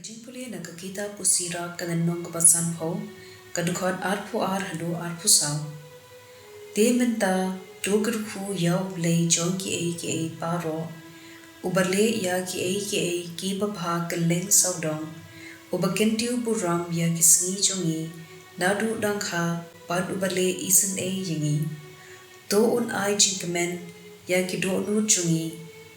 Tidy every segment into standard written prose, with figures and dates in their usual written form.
Jingpule na kita pusira kananong kabasan po, kadukot arpo hado arpo saw. De menta dogurku yaw Blei jong ki paro, ubale ya ki babha kaleng sawdong, ubakentiu buram ya kisngi jongi, nadu dangha bad ubale isen yingi. Do un ai jingkemen ya kido nu jongi,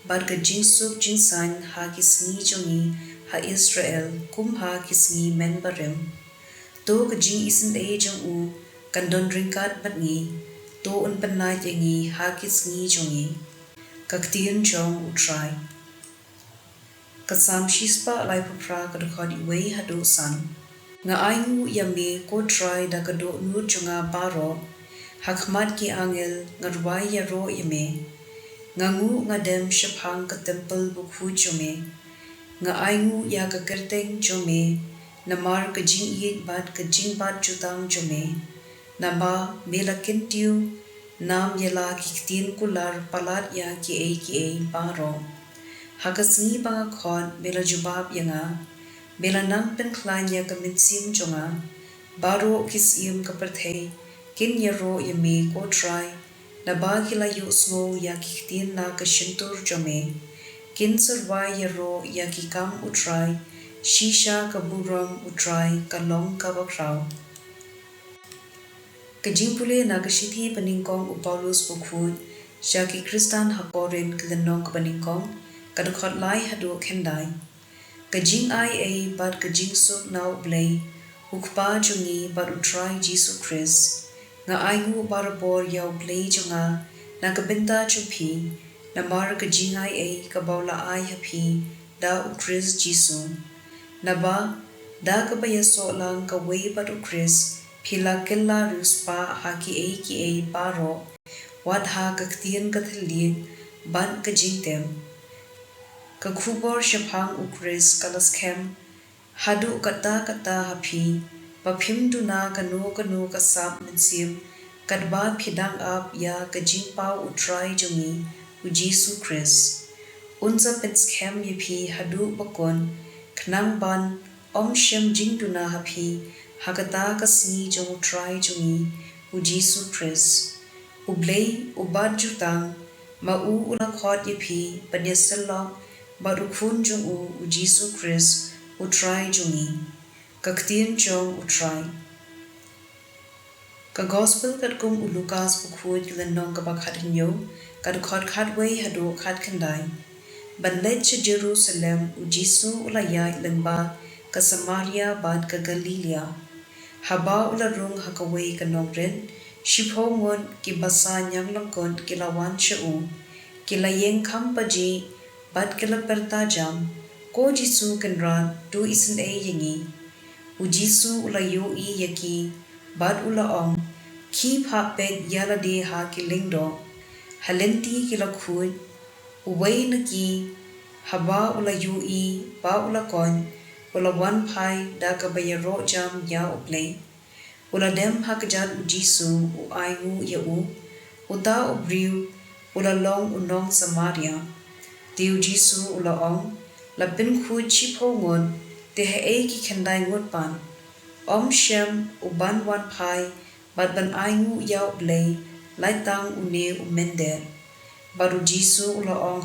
bad ka jingsuk jingsan ha kisngi jongi, ha Israel kum ha kisngi men barem. To ka jing isen jong u kandon ringkat batngi. To un panay yangi ha kisngi jongi. Ka ktien jong u try. Ka sam shispa lai papra ka dukod iway hado san. Nga aingu yame ko try da kado nu jonga baro. Hakmat ki angel nga ruway yaro yame. Nga ngu nga dem shapang ka temple bukhu jome. Nga aingu ya ka kerteng jome, namar ka jing iit bat ka jing bat jutang jome, naba mela kentiu, nam yala ki ktien kular palat ya ki baro. Hakasngi banga khon mela jubab yanga, mela nang penklan ya ka minsim jonga, baro kis iem ka perthei, kin yaro yame ko try, naba kila yu sngo ya ki ktien na ka shintur jome, kin survai yaro ya ki kam utray, shisha ka buram utray ka long ka bakraw. Ka jingpule na ka shithi paningkong upaulos bukhud, siya ki kristan hakorin kalanong ka paningkong, ka dukot lai hado kenday. Ka jing ai bad ka jing suk nao Blei, ukpa jungi bad utray Jisu Kris, nga aingu barabor yaw Blei junga, na kabinta chupi, namar ka jingay ka bawla ay hapi da ukris Jisu. Naba da ka bayaso lang ka way bat ukris pila kila ruspa ha ki paro wad ha ka ktien ka thalid ban ka jingtem. Ka kubor shapang ukris kalaskem hadu kata hapi papim duna kanu kasap mensim kadba pidang ap ya ka jingpaw utray jungi u Jisu Kris. Unsa penskem yipi hadu bakon, knang ban om shem jingduna hapi, hakata kasngi jong utray jungi u Jisu Kris. U Blei u bad jutang, ma u ulakot yipi panyaselok bad ukun jong u Jisu Kris utray jungi. Kaktien jong utray. Ka gospel kat kum u Lukas bukhud kilanong kabakhatinyo, kadukot kadway hado kad kanday. Banlet sa Jerusalem u Jisu ulayay langba ka Samaria bad ka Galilea. Haba ularung hakaway kanongren, shiphongon ki basa nyang langkot kilawan siya kilayeng kampaji bad kilaperta jam, ko Jisu kenran tu isen yengi. U Jisu ulayo yaki, bad ulaong, ki papet yala de ha kilingdo, halenti kilakud, uway naki, haba ulayo ba ulakon, ulawan pai da kabayaro jam ya Blei. Uladem hakajad u Jisu u aingu uta ubriu, ulalong unong Samaria. Diu Jisu ulaong, labin kud chipongon, tehe ki kenday ngutpan. Om shem uban wan pai, bad ban aingu yaw Blei, laitang une mender. Baru Jisu ulaong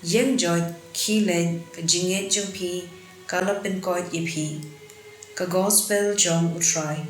yeng jod kilen ka jinget jong pi, kalapin kot yipi. Ka gospel jong utray.